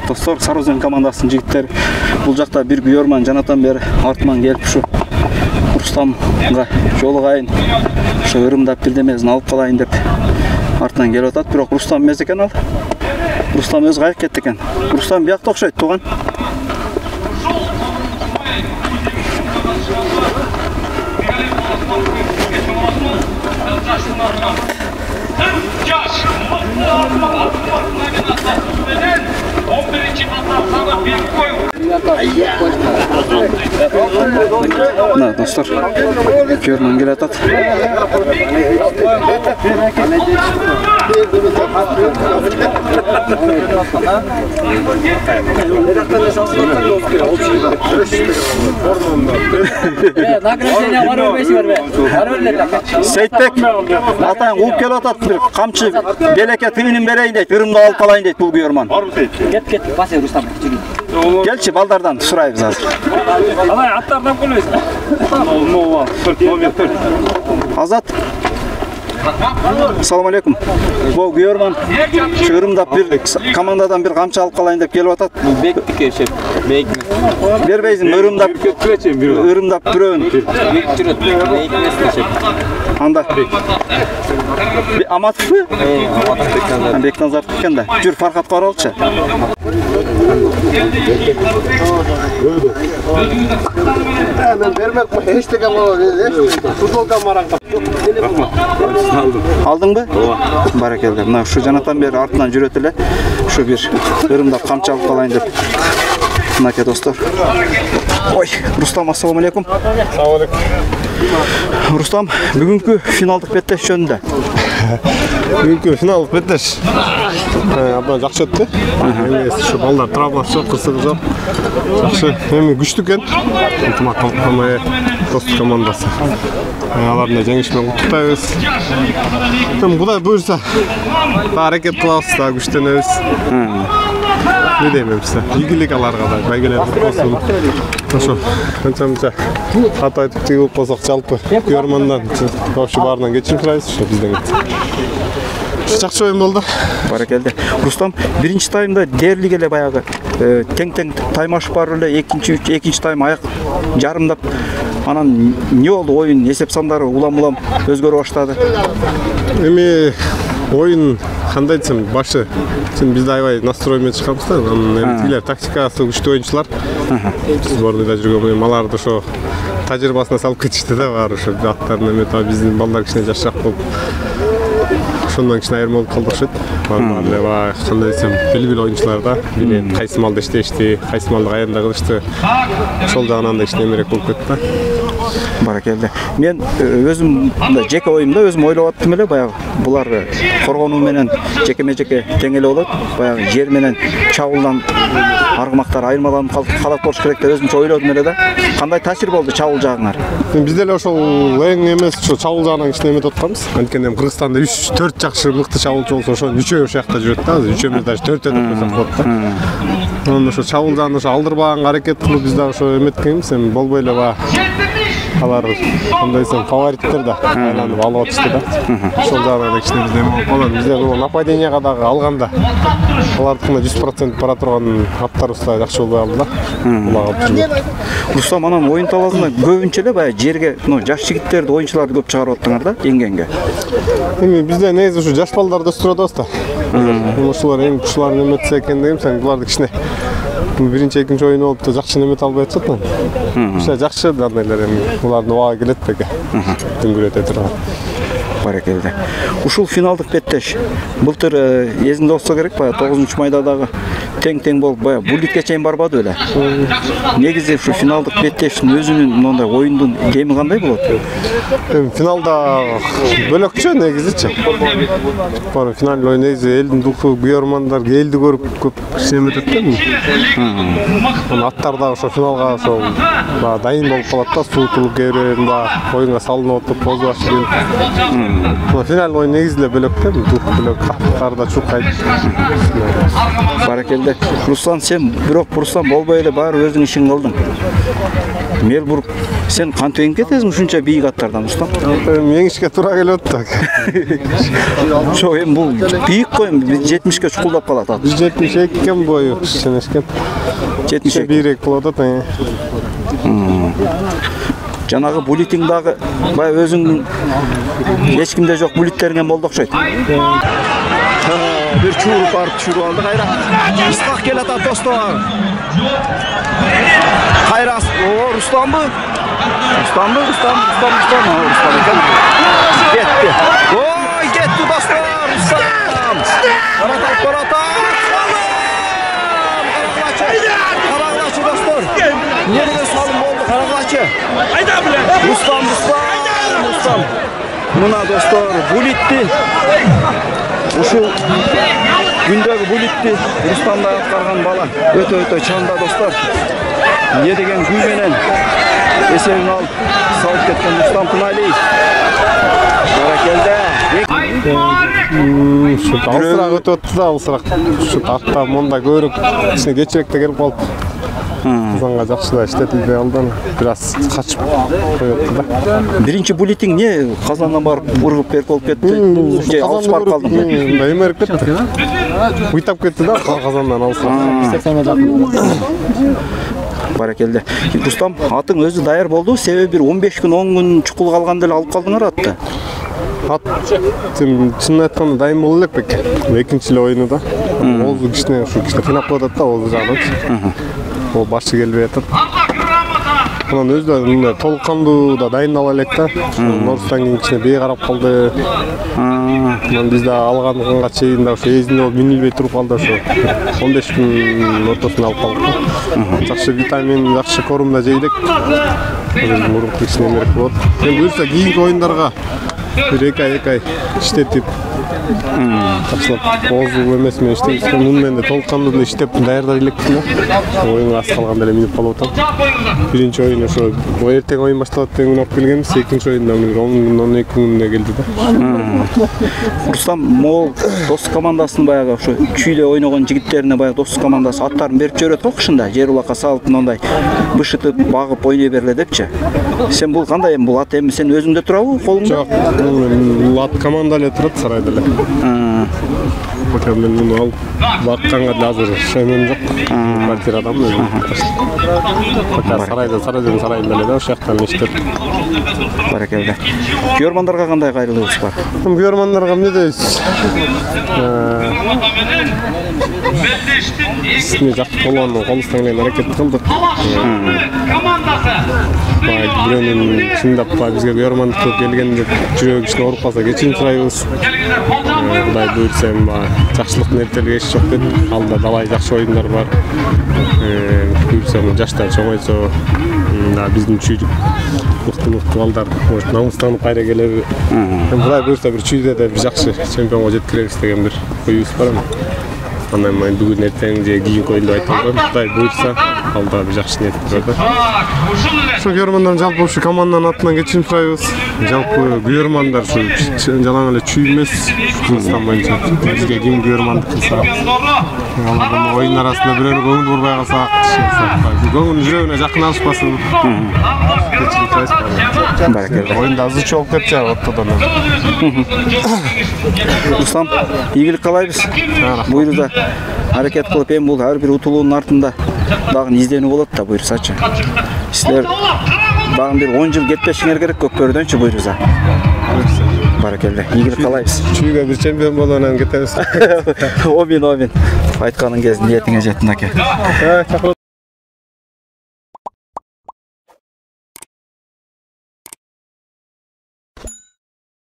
Достор, Сарыөзен командасынын жигиттери бул жакта бир күйөрман жанатан бери артынан келип ушу Рустамга жолугайын, ушу ырымдап бирдемесин алып калайын деп артынан келип атат. Бирок Рустам эмес экен ал. Рустам өзү кайып кетти экен. Рустам биякта окшойт, тууган. Мына достор, күйөрмөн келе атат. Сейтбек, атаң кууп келип атат, бир камчы белекке тыйынын берейин дейт, ырымды алып калайын дейт бул күйөрман. Кет, басы Рустам. Келчи, балдардан сурайбыз азыр. Алай, аттардан келбейсиң. Азат. Ассаламу алейкум. Бул күйөрман ырымдап бир командадан бир камчы алып калайын деп келип атат. Бул бектике шеп. Бербейсиң, ырымдап бирөөнү. Бек жүрөт. Бекместе шеп. Анда. Аматовбу? Аматов Бекназаров экен да. Жүр, Фархатка баралычы. Мен бермекмин, эчтеке болот. Футболка мараңга. Алдыңбы? Ооба. Баракелде. Мына ушу жанатан бери артынан жүрөт эле. Ушу бир ырымдап камчы алып калайын деп. Мынакей достор. Ой, Рустам, ассаламу алейкум. Ассаламу алейкум. Рустам, бүгүнкү финалдык беттеш жөнүндө. Бүгүнкү финалдык беттеш. Абдан жакшы өттү. Ушу балдар травмасы жок, кырсыгы жок. Жакшы, эми күчтүү экен. Ынтымак достук командасы. Аларны жеңиш менен куттуктайбыз. Кудай буйрса, аракет кылабыз, да күчтөнөбүз. Ne diyeyim size? İlgilik alarga da, belgeler olsun. Ошо канчамыза хат айтып тыйылып калсак жалпы күйөрмандан коопчу баарынан кечирим сурайбыз. Ошо бизден жакшы оюн болду. Баракелде. Рустам, биринчи таймда дээрлик эле баягы тең таймашып барып эле экинчи тайм аяк жарымдап анан эмне болду? Оюн эсеп сандары улам өзгөрө баштады. Эми оюн кандай десем, башы бизде аябай настрой менен чыкканбыз да. Анан тилер тактикасы күчтүү оюнчулар. Сборныйда жүргөн аларды ошо тажрыйбасына салып кетишти да, баары ошо аттарын эметип, биздин балдар кичине жашыраак болуп. Ошондон кичине айырма болуп калдык ошо. Баары кандай десем, белгилүү оюнчулар да. Билет кайсы малда иштешти, кайсы малды каеринде кылышты. Ошол жагынан да кичине эмерээк болуп кетти да. Баракелде. Мен өзүм жеке оюмда өзүм ойлоп аттым эле, баягы булар коргонуу менен жекеме-жеке тең эле болот. Баягы жер менен чабуулдан аргымактар айырмаланып калат болуш керек деп өзүмчө ойлодум эле да. Кандай таасир болду чабуул жагыңар? Бизде эле ошол эң эмес ошо чабуул жагынан кичине эметип атканбыз. Анткени Кыргызстанда 3-4 жакшы мыкты чабуулчу болсо ошонун 3-өө ошол жакта жүрөт да. Үчөөбүз даже 4 деп койсок болот да. Анан ошо чабуул жагын ошо алдырбаганга аракет кылып бизде ошо эметкенбиз, эми болбой эле баа. Алар кандай десем, фавориттер да айланып алып атышты да. Ошол жагынан кичине бизде эме болуп калат. Бизде бул нападенияга дагы алганда алардыкына 100% бара турган аттарыбыз да жакшы болбой калды да. Рустам, анан оюн талаасында көбүнчө эле баягы жерге жаш жигиттерди, оюнчуларды көп чыгарып аттыңар да, эңгенге. Эми бизде негизи ушу жаш балдарды өстүрүп атабыз да. Ушулар эң кушуларын эметсе экен дегем, буларды кичине биринчи экинчи оюн болуп да жакшы эмете албай атышат да. Ушул жакшы андайлар эми булардын убагы келет беке. Дүңгүрөтө турган. Баракелде. Ушул финалдык беттеш былтыр эсиңде болсо керек, баягы 9-майда дагы тең болуп баягы буллитке чейин барбады эле. Негизи ушу финалдык беттештин өзүнүн мындай оюндун кеми кандай болот? Эми финалда бөлөкчө негизичи. Бара финал оюн негизи элдин духу, күйөрмандар элди көрүп көп эметет да. Анан аттар да ошо финалга ошо дайын болуп калат да, суутулуп кээ бирөө оюнга салынып отуруп позу ашып келип. Final oyunu негізінде бөлек те, дух бөлек, қарда чукайды. Баракелде. Руслан, сен бирок Руслан болбой эле баары өзүң ишин кылдың. Мелбург, сен кантип кетесиң ушунча бийик аттардан, Руслан? Меңишке туура келип атты. Ошо эми бул бийик го эми 70ке чукулдап калат ат. 72 экен бою, кичинешкен. 72 бирек болот атат. Жанагы булитиң дагы бай өзүңдүн эч кимде жок булиттериңен болду окшойт. Bir çurup barıp düşürüp aldı Kayra. Iskak gel atar dostlar. Kayra. Oo Ruslan bu. Ruslan ekan. Gitti. Oy gitti dostlar. Ruslan. Karata. Karaglaçı dostlar. Nereye salım oldu Karaglaçı? Ruslan. Muna dostlar bulitti. Uşul gündögü bulitti. Rustamda atkargan bala. Öte çanda dostlar. Ne degen gül menen esebini alıp salıp ketken Rustam Tunayliyev. Barakelde. Şu alsırak öte ötü da alsırak. Şu tahta monda görüp içine geçirekte gelip kalıp. Kızanға жақшыда иштетилбей алдан biraz качып коёпту да. Биринчи булитиң не Казандан барып ургуп берип болуп кетти? Же алып барып калдыңбы? Эмерип кетти. Уйтап кетти да Казандан алсак. Баракелде. Рустам, атың өзү даяр болду, себеби 15 күн 10 күн чукул калганда эле алып калдыңар атты. Ат чынын айтканда дайым боло элек бек. Экинчи эле оюну да. Озу кичине кыйнап коюп атат да озу жагынан. Ол башы келбей атат. Анан өзү да толук кандуу да дайындала элек да. Норстан кийин кичине бей карап калды. Анан биз да алганга чейин да ошо эзине болуп минилбей туруп калды ошо. 15 күн ортосуна алып калдык. Жакшы витамин, жакшы корум да жейдик. Мурунку кичине эмерек болот. Эми буюрса кийинки оюндарга bir 2 ай иштетип ташлап озу эмес менен иштеп муну менен де толккандуу эле иштеп даярдай элекмин да. Оюнга аз калганда эле минип калып атам. Биринчи оюн ошо эртең оюн башталат деген алып келгенбиз. Экинчи оюнда 10 12 күнүнө келди да. Рустам могул достук командасынын баягы ошо чүйдө ойногон жигиттерине баягы достук командасы аттарын берип жиберет го кышында. Жер улакка салып мындай бышытып багып ойной берле депчи. Сен бул кандай эми бул ат эми сен өзүңдө турабы колуңда? Жок, ат команда эле турат сарайда эле. Пока мен муну алып бакканга деле азыр шөмөм жок. Квартирадам өзүм. Пока сарайдын эле да, ошол жактан иштеп. Баракелде. Күйөрмандарга кандай кайрылыгыбыз бар? Күйөрмандарга эмне дейсиз? Сизге жакшы болгонун колубуздан келген аракет кылдык. Бирөөнүн чындап бизге күйөрмандык кылып келген деп жүрөгү кичине ооруп калса кечирим сурайбыз. Кудай буйрса жакшылыктын эртелиги эч жок деп. Алда далай жакшы оюндар бар. Буйрса жаштар чоңойсо биздин чүй мыкты балдар намыстанып кайра келеби. Кудай буйрса бир чүйдө да бир жакшы чемпионго жеткиребиз деген бир оюбуз бар. Андан мен бүгүн эртең же кийинки оюнда айтып атам. Кудай буйрса алда бир жакшы ниет бар да. Ошо күйөрмандардын жалпы ушу команданын атынан кечирим сурайбыз. Жалпы күйөрмандар ушу жалаң эле чүй эмес. Кыргызстан боюнча бизге ким күйөрмандык кылса, алардын оюн арасында бирөөнү көңүл бурбай калсак, көңүлүн жүрөгүнө жакын алышпасын. Баракелде. Оюнда азырча болуп кетчү ортодон. Рустам, ийгилик каалайбыз. Буйрса аракет кылып эми бул ар бир утулуунун артында дагы изденүү болот да буйрсачы. Силер дагы бир 10 жыл кетпешиңер керек көкбөрүдөнчү буйрса. Баракелде. Ийгилик каалайбыз. Чүйгө бир чемпион болоонан кетебиз. Обин. Айтканын кезде ниетиңе жеттин аке.